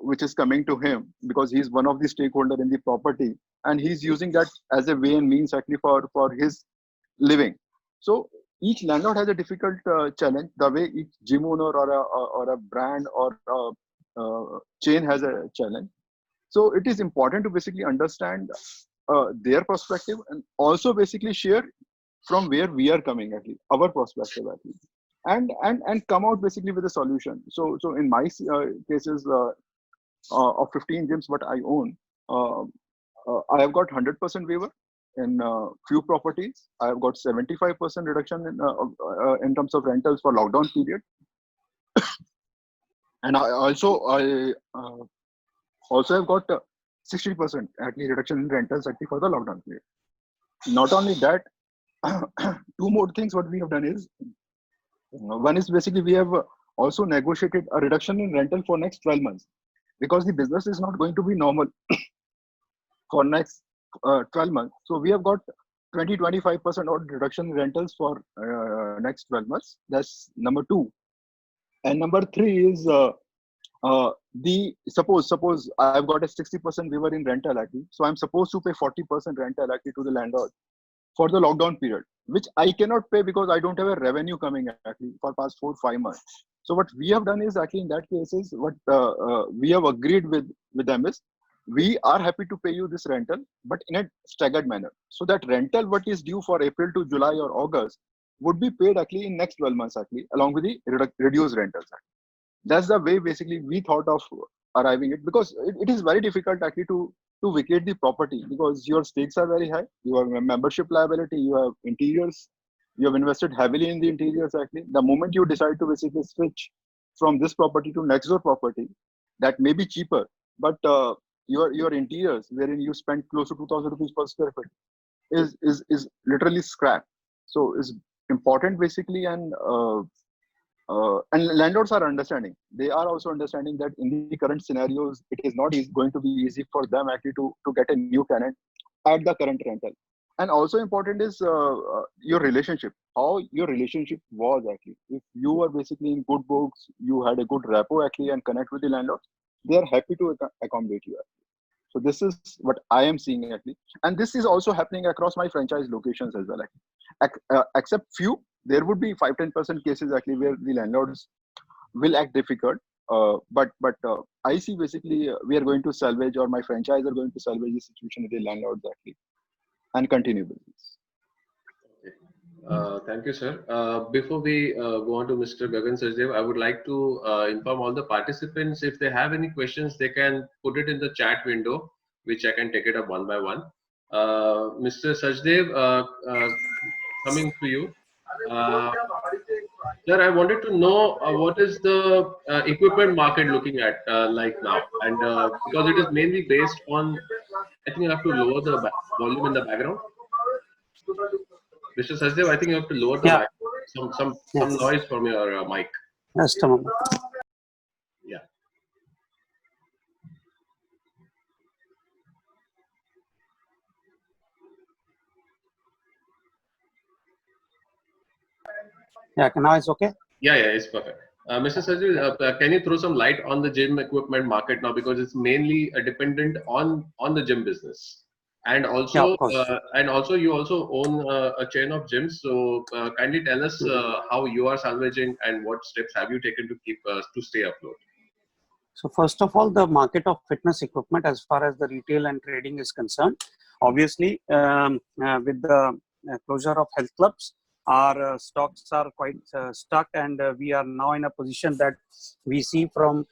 which is coming to him because he's one of the stakeholder in the property, and he's using that as a way and means actually for his living. So each landlord has a difficult challenge. The way each gym owner or a brand or a chain has a challenge. So it is important to basically understand their perspective and also basically share from where we are coming at least our perspective at least, and come out basically with a solution. So in my cases of 15 gyms what I own, uh, I have got 100% waiver in few properties. I have got 75% reduction in terms of rentals for lockdown period, and I also have got 60% actually reduction in rentals actually for the lockdown period. Not only that, two more things what we have done is one is basically we have also negotiated a reduction in rental for next 12 months because the business is not going to be normal for next 12 months. So we have got 20-25% odd reduction in rentals for next 12 months. That's number two. And number three is the suppose I've got a 60% waiver in rental actually. So I'm supposed to pay 40% rental actually to the landlord for the lockdown period, which I cannot pay because I don't have a revenue coming actually for past 4-5 months. So what we have done is actually in that case is what we have agreed with them is we are happy to pay you this rental, but in a staggered manner. So that rental what is due for April to July or August would be paid actually in next 12 months actually along with the reduced rentals. That's the way basically we thought of arriving it because it is very difficult actually to vacate the property because your stakes are very high. You have a membership liability, you have interiors, you have invested heavily in the interiors actually. The moment you decide to basically switch from this property to next door property, that may be cheaper, but your interiors wherein you spend close to 2000 rupees per square foot is literally scrap. So it's important basically, and landlords are understanding. They are also understanding that in the current scenarios, it is not going to be easy for them actually to get a new tenant at the current rental. And also important is your relationship, how your relationship was actually. If you were basically in good books, you had a good rapport actually and connect with the landlord, they are happy to accommodate you. So this is what I am seeing actually, and this is also happening across my franchise locations as well. Except few, there would be 5-10% cases actually where the landlords will act difficult. But I see basically we are going to salvage, or my franchise are going to salvage the situation with the landlords actually and continue business. Thank you, sir. Before we go on to Mr. Gagan Sachdev, I would like to inform all the participants, if they have any questions, they can put it in the chat window, which I can take it up one by one. Mr. Sachdev, coming to you. Uh, Sir, I wanted to know what is the equipment market looking at like now, and because it is mainly based on, I think you have to lower the volume in the background. Mr. Sachdev, I think you have to lower the Yeah. back, some Yes. noise from your mic. Just a moment. Yeah. Yeah, now it's okay. Yeah, it's perfect. Mr. Sachdev, can you throw some light on the gym equipment market now, because it's mainly dependent on the gym business, and Yeah, also of course. you also own a chain of gyms. So kindly tell us how you are salvaging and what steps have you taken to keep to stay afloat. So first of all, the market of fitness equipment, as far as the retail and trading is concerned, obviously with the closure of health clubs, our stocks are quite stuck, and we are now in a position that we see from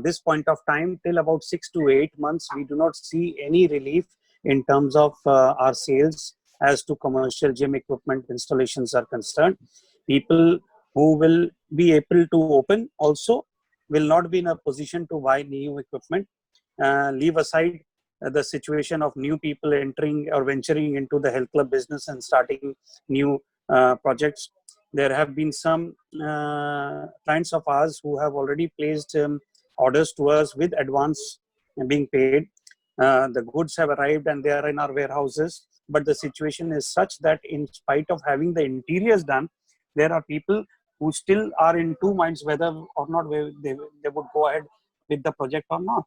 this point of time till about 6 to 8 months, we do not see any relief in terms of our sales as to commercial gym equipment installations are concerned. People who will be able to open also will not be in a position to buy new equipment. Leave aside the situation of new people entering or venturing into the health club business and starting new projects. There have been some clients of ours who have already placed orders to us with advance being paid. The goods have arrived and they are in our warehouses. But the situation is such that in spite of having the interiors done, there are people who still are in two minds whether or not they would go ahead with the project or not.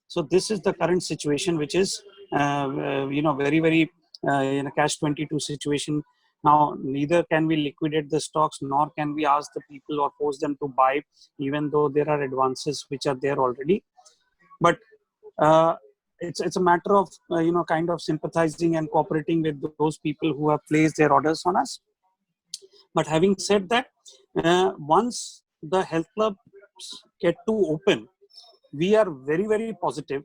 So this is the current situation, which is very very in a catch-22 situation. Now neither can we liquidate the stocks, nor can we ask the people or force them to buy, even though there are advances which are there already. But it's a matter of kind of sympathizing and cooperating with those people who have placed their orders on us. But having said that, once the health clubs get to open, we are very, very positive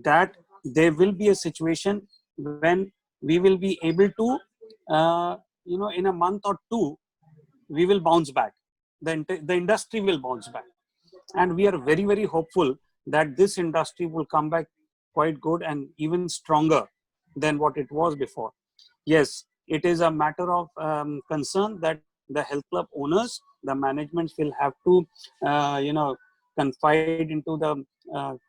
that there will be a situation when we will be able to, in a month or two, we will bounce back. The industry will bounce back. And we are very, very hopeful that this industry will come back quite good and even stronger than what it was before. Yes, it is a matter of concern that the health club owners, the management will have to, confide into the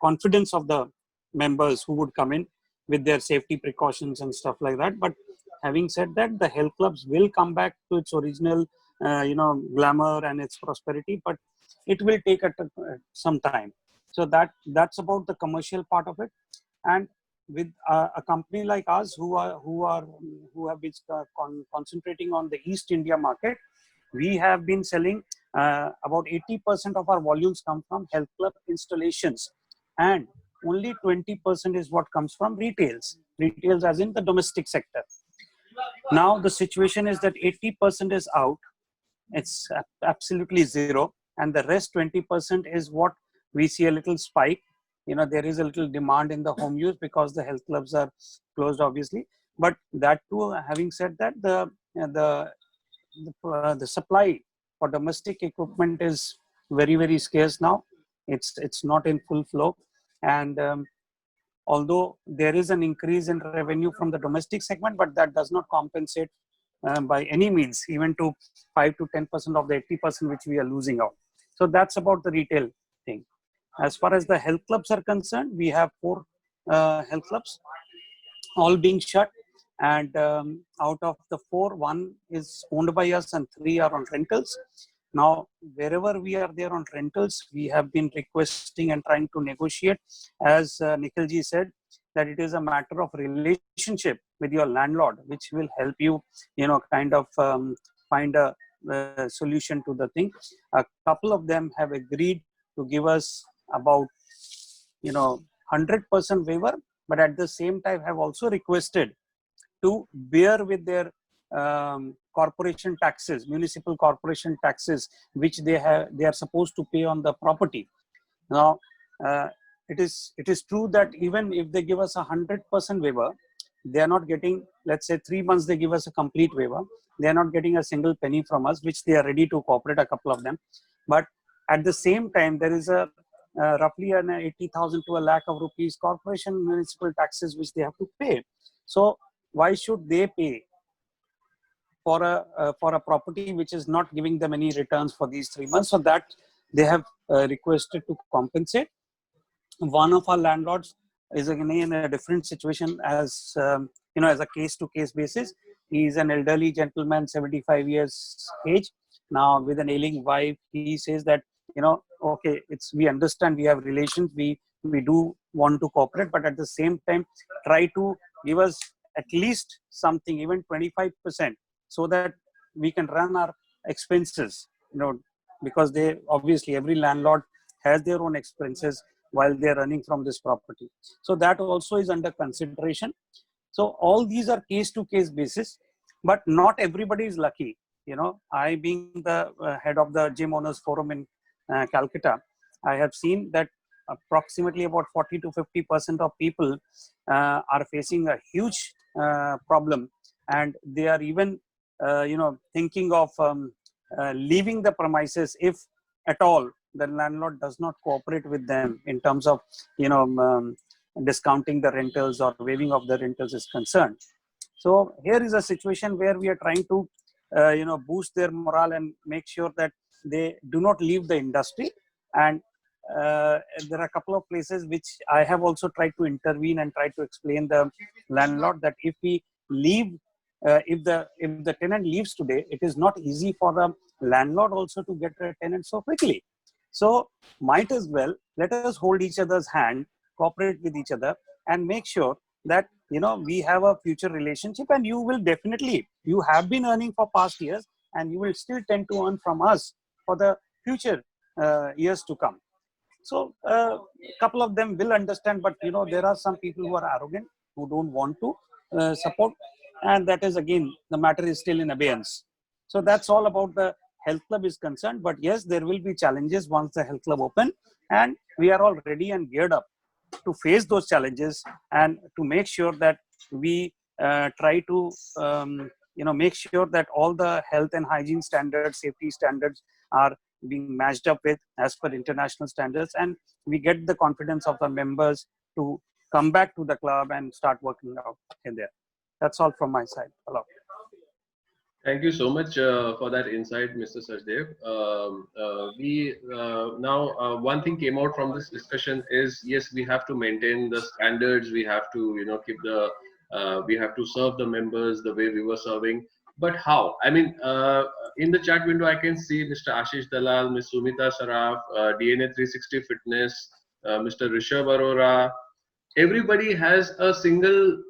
confidence of the members who would come in with their safety precautions and stuff like that. But having said that, the health clubs will come back to its original, glamour and its prosperity, but it will take some time. So that's about the commercial part of it. And with a company like us who have been concentrating on the East India market, we have been selling about 80% of our volumes come from health club installations, and only 20% is what comes from retails as in the domestic sector. Now the situation is that 80% is out, it's absolutely zero, and the rest 20% is what we see a little spike. There is a little demand in the home use because the health clubs are closed, obviously. But that too, having said that, the supply for domestic equipment is very, very scarce now. It's not in full flow, and although there is an increase in revenue from the domestic segment, but that does not compensate by any means even to 5 to 10% of the 80% which we are losing out. So that's about the retail thing. As far as the health clubs are concerned, we have 4 health clubs, all being shut. And out of the 4, 1 is owned by us and 3 are on rentals. Now, wherever we are there on rentals, we have been requesting and trying to negotiate, as Nikhilji said, that it is a matter of relationship with your landlord, which will help you, kind of find a solution to the thing. A couple of them have agreed to give us about 100% waiver, but at the same time have also requested to bear with their corporation taxes, municipal corporation taxes, which they are supposed to pay on the property. Now, it is true that even if they give us 100% waiver, they are not getting, let's say 3 months they give us a complete waiver, they are not getting a single penny from us, which they are ready to cooperate, a couple of them. But at the same time, there is a roughly an 80,000 to a lakh of rupees corporation municipal taxes which they have to pay. So why should they pay for a property which is not giving them any returns for these 3 months? So that they have requested to compensate. One of our landlords is again in a different situation, as as a case-to-case basis. He is an elderly gentleman, 75 years age, now with an ailing wife. He says that, okay, we understand, we have relations, we do want to cooperate, but at the same time try to give us at least something, even 25%, so that we can run our expenses, because they obviously, every landlord has their own expenses while they're running from this property. So that also is under consideration. So all these are case-to-case basis, but not everybody is lucky. I being the head of the Gym Owners Forum in Calcutta, I have seen that approximately about 40 to 50% of people are facing a huge problem, and they are even thinking of leaving the premises if at all the landlord does not cooperate with them in terms of discounting the rentals or waiving of the rentals is concerned. So here is a situation where we are trying to boost their morale and make sure that they do not leave the industry. And there are a couple of places which I have also tried to intervene and try to explain the landlord that if we leave, if the tenant leaves today, it is not easy for the landlord also to get a tenant so quickly. So might as well let us hold each other's hand, cooperate with each other, and make sure that we have a future relationship. And you have been earning for past years, and you will still tend to earn from us for the future years to come. So a couple of them will understand, but there are some people who are arrogant, who don't want to support, and that is, again, the matter is still in abeyance. So that's all about the health club is concerned. But yes, there will be challenges once the health club open, and we are all ready and geared up to face those challenges and to make sure that we try to make sure that all the health and hygiene standards, safety standards are being matched up with as per international standards, and we get the confidence of the members to come back to the club and start working out in there. That's all from my side. Hello. Thank you so much for that insight, Mr. Sachdev. Now one thing came out from this discussion is, yes, we have to maintain the standards. We have to, keep the, we have to serve the members the way we were serving. But how? I mean, in the chat window, I can see Mr. Ashish Dalal, Ms. Sumita Saraf, DNA 360 Fitness, Mr. Rishabh Arora. Everybody has a single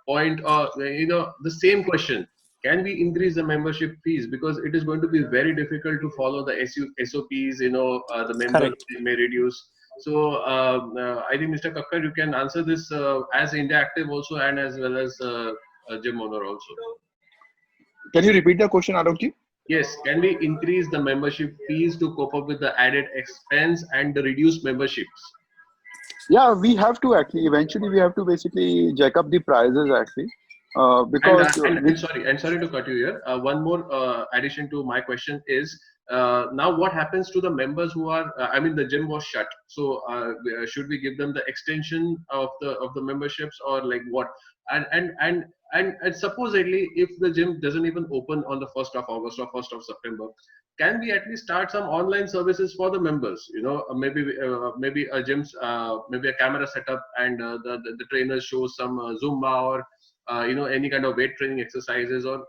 point, or the same question. Can we increase the membership fees? Because it is going to be very difficult to follow the SOPs, the members may reduce. So I think Mr. Kakkar, you can answer this as India Active also, and as well as Gym Owner also. Can you repeat the question, Alokji? Yes, can we increase the membership fees to cope up with the added expense and the reduced memberships? Yeah, we have to actually, eventually we have to basically jack up the prices actually. Because sorry to cut you here. One more addition to my question is, now what happens to the members who are, the gym was shut, so should we give them the extension of the memberships, or like what? And supposedly, if the gym doesn't even open on the 1st of August or 1st of September, can we at least start some online services for the members? Maybe a gym's maybe a camera setup, and the trainer shows some Zumba or any kind of weight training exercises, or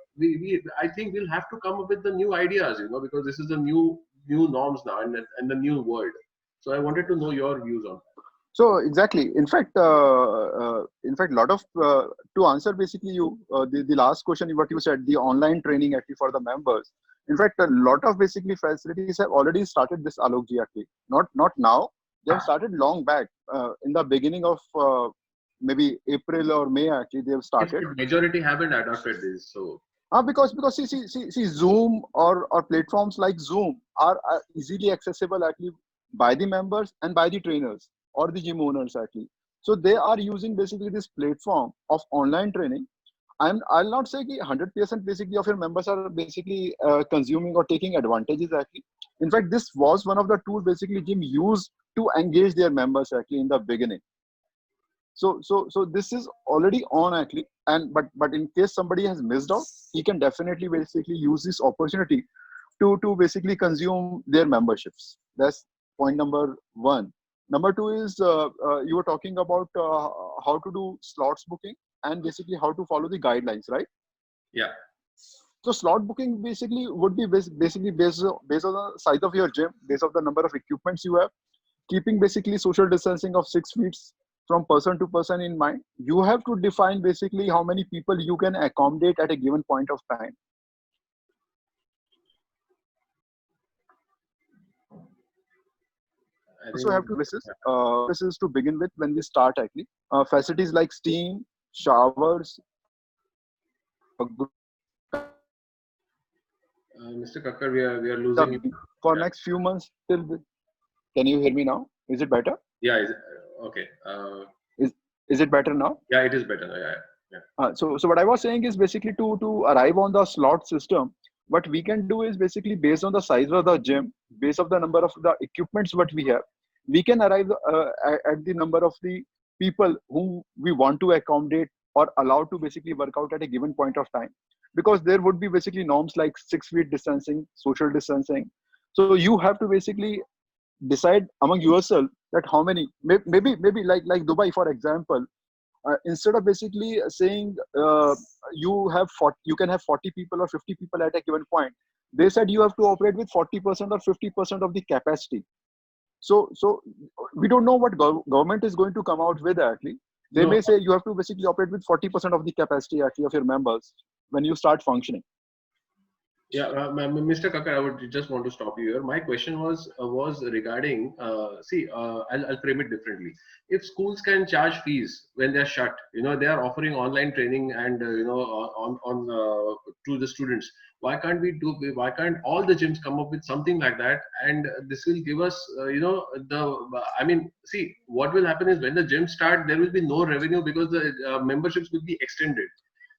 I think we'll have to come up with the new ideas, because this is the new norms now and the new world. So I wanted to know your views on that. So exactly. In fact, lot of to answer basically the last question, what you said, the online training actually for the members. In fact, a lot of basically facilities have already started this Alokji actually. Not now. They have started long back in the beginning of maybe April or May. Actually, they have started. But majority haven't adopted this, so. Because see Zoom or platforms like Zoom are easily accessible actually by the members and by the trainers or the gym owners actually. So they are using basically this platform of online training. I'll not say that 100% basically of your members are basically consuming or taking advantages actually. In fact, this was one of the tools basically gym used to engage their members actually in the beginning. So this is already on actually, and but in case somebody has missed out, he can definitely basically use this opportunity to basically consume their memberships. That's point number one. Number two is you were talking about how to do slots booking and basically how to follow the guidelines, right? Yeah. So slot booking basically would be basically based on the size of your gym, based on the number of equipments you have, keeping basically social distancing of 6 feet from person to person in mind. You have to define basically how many people you can accommodate at a given point of time. So have to this is to begin with when we start actually. Facilities like steam, showers. Mr. Kakkar, we are losing you. For next few months till. Can you hear me now? Is it better? Yeah. Okay. Is it better now? Yeah, it is better. Yeah. So what I was saying is basically to arrive on the slot system. What we can do is basically based on the size of the gym, based on the number of the equipments what we have, we can arrive at the number of the people whom we want to accommodate or allow to basically work out at a given point of time. Because there would be basically norms like 6 feet distancing, social distancing. So you have to basically decide among yourself that how many, maybe like Dubai, for example, instead of basically saying you can have 40 people or 50 people at a given point, they said you have to operate with 40% or 50% of the capacity. So we don't know what government is going to come out with actually. They may say you have to basically operate with 40% of the capacity actually of your members when you start functioning. Yeah, Mr. Kakkar, I would just want to stop you here. My question was regarding, I'll frame it differently. If schools can charge fees when they're shut, they are offering online training and, to the students. Why can't all the gyms come up with something like that? And this will give us, what will happen is when the gyms start, there will be no revenue because the memberships will be extended.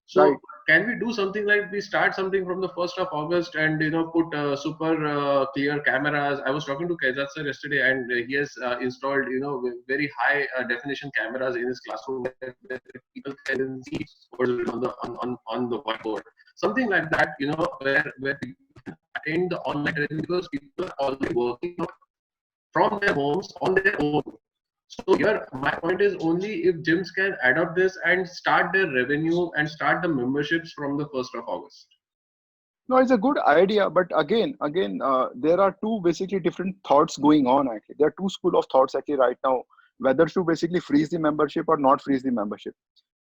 So right. Can we do something like we start something from the 1st of August and put super clear cameras? I was talking to Kaizad sir yesterday and he has installed very high definition cameras in his classroom where people can see what's on the whiteboard. Something like that, where people can attend the online training because people are already working from their homes on their own. So here, my point is only if gyms can adopt this and start their revenue and start the memberships from the 1st of August. No, it's a good idea, but again, there are two basically different thoughts going on actually. There are two schools of thoughts actually right now, whether to basically freeze the membership or not freeze the membership.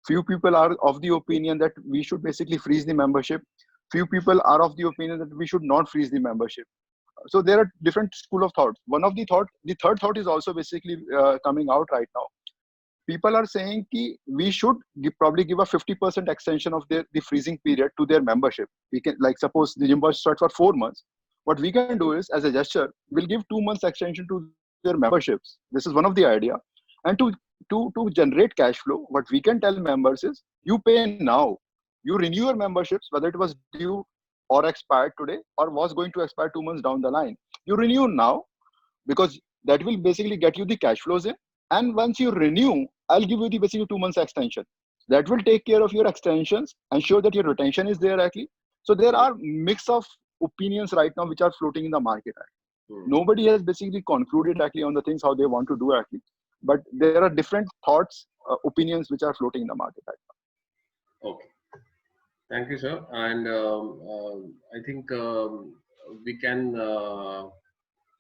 Few people are of the opinion that we should basically freeze the membership. Few people are of the opinion that we should not freeze the membership. So there are different school of thought. The third thought is also basically coming out right now. People are saying that we should probably give a 50% extension of the freezing period to their membership. We can, like, suppose the gym was shut for 4 months. What we can do is, as a gesture, we'll give 2 months extension to their memberships. This is one of the idea. And to generate cash flow, what we can tell members is, you pay now. You renew your memberships, whether it was due or expired today or was going to expire 2 months down the line. You renew now because that will basically get you the cash flows in. And once you renew, I'll give you the basically 2 months extension. That will take care of your extensions, ensure that your retention is there actually. So there are mix of opinions right now which are floating in the market. Nobody has basically concluded actually on the things how they want to do actually. But there are different thoughts, opinions which are floating in the market right now. Okay. Thank you, sir. And I think we can.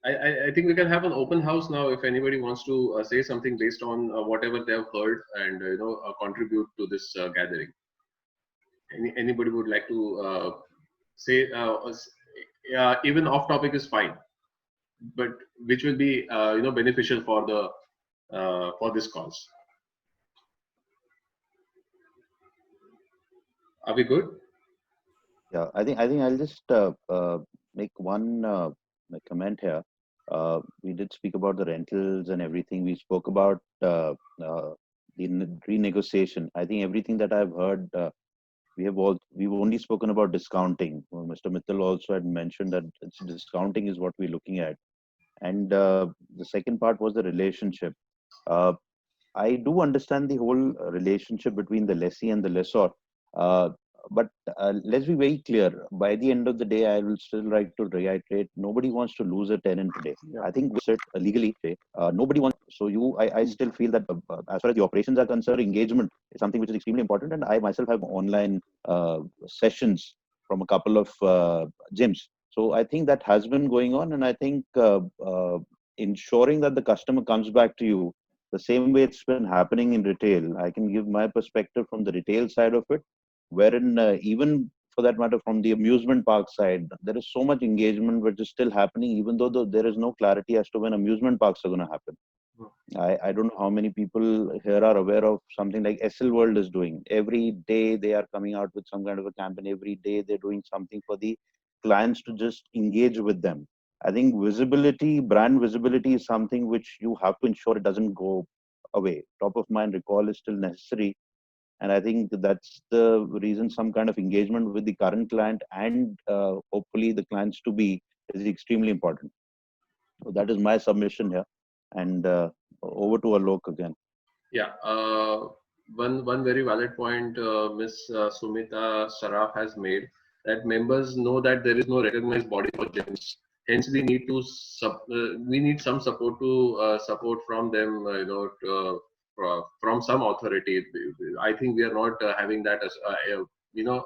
I think we can have an open house now if anybody wants to say something based on whatever they have heard and contribute to this gathering. Anybody would like to say even off topic is fine, but which will be beneficial for the for this cause. Are we good? Yeah, I think I'll just make one comment here. We did speak about the rentals and everything. We spoke about the renegotiation. I think everything that I've heard, we've only spoken about discounting. Well, Mr. Mittal also had mentioned that discounting is what we're looking at, and the second part was the relationship. Uh, I do understand the whole relationship between the lessee and the lessor. Uh, but let's be very clear. By the end of the day, I will still like to reiterate: nobody wants to lose a tenant today. Yeah. I think we said legally today, nobody wants. So I still feel that as far as the operations are concerned, engagement is something which is extremely important. And I myself have online sessions from a couple of gyms. So I think that has been going on, and I think ensuring that the customer comes back to you the same way it's been happening in retail. I can give my perspective from the retail side of it, wherein even for that matter, from the amusement park side, there is so much engagement which is still happening, even though there is no clarity as to when amusement parks are going to happen. I don't know how many people here are aware of something like SL World is doing. Every day they are coming out with some kind of a campaign. Every day they're doing something for the clients to just engage with them. I think visibility, brand visibility is something which you have to ensure it doesn't go away. Top of mind recall is still necessary. And I think that's the reason some kind of engagement with the current client and hopefully the clients to be is extremely important. So that is my submission here. And over to Alok again. Yeah. One very valid point Ms. Sumita Saraf has made, that members know that there is no recognized body for gyms. Hence, we need to we need some support to support from them. From some authority. I think we are not having that as you know.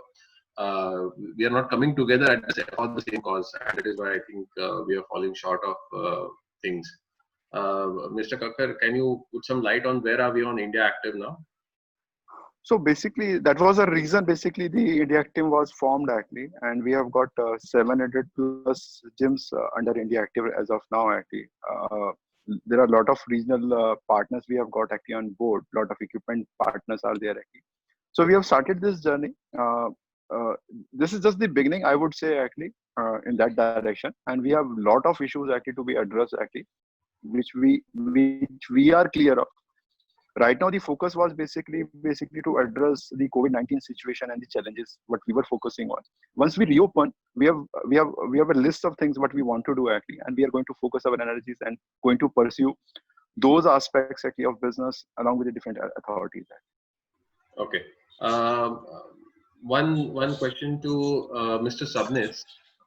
We are not coming together for the same cause, and that is why I think we are falling short of things. Mr. Kakkar, can you put some light on where are we on India Active now? So basically, that was a reason. Basically, the India Active was formed actually, and we have got 700 plus gyms under India Active as of now. Actually, there are a lot of regional partners we have got actually on board. A lot of equipment partners are there actually. So we have started this journey. This is just the beginning, I would say actually, in that direction, and we have a lot of issues actually to be addressed actually, which we are clear of. Right now the focus was basically to address the COVID-19 situation and the challenges what we were focusing on. Once we reopen, we have a list of things what we want to do actually, and we are going to focus our energies and going to pursue those aspects actually of business along with the different authorities. Okay. Um, one question to Mr. Subnis.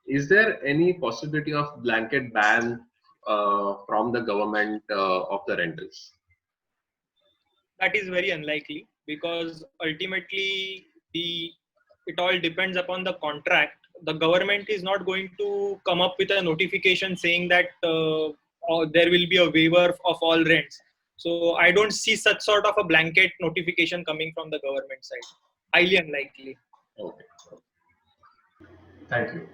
Is there any possibility of blanket ban from the government of the rentals? That is very unlikely, because ultimately it all depends upon the contract. The government is not going to come up with a notification saying that there will be a waiver of all rents. So I don't see such sort of a blanket notification coming from the government side. Highly unlikely. Okay. Thank you.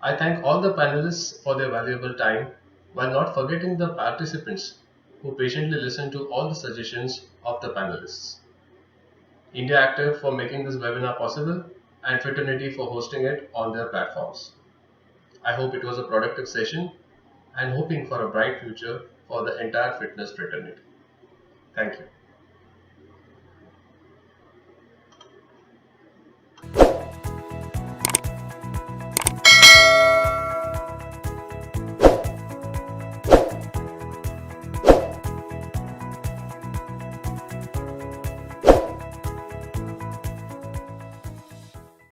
I thank all the panelists for their valuable time, while not forgetting the participants who patiently listened to all the suggestions of the panelists. India Active for making this webinar possible, and Fraternity for hosting it on their platforms. I hope it was a productive session and hoping for a bright future for the entire fitness fraternity. Thank you.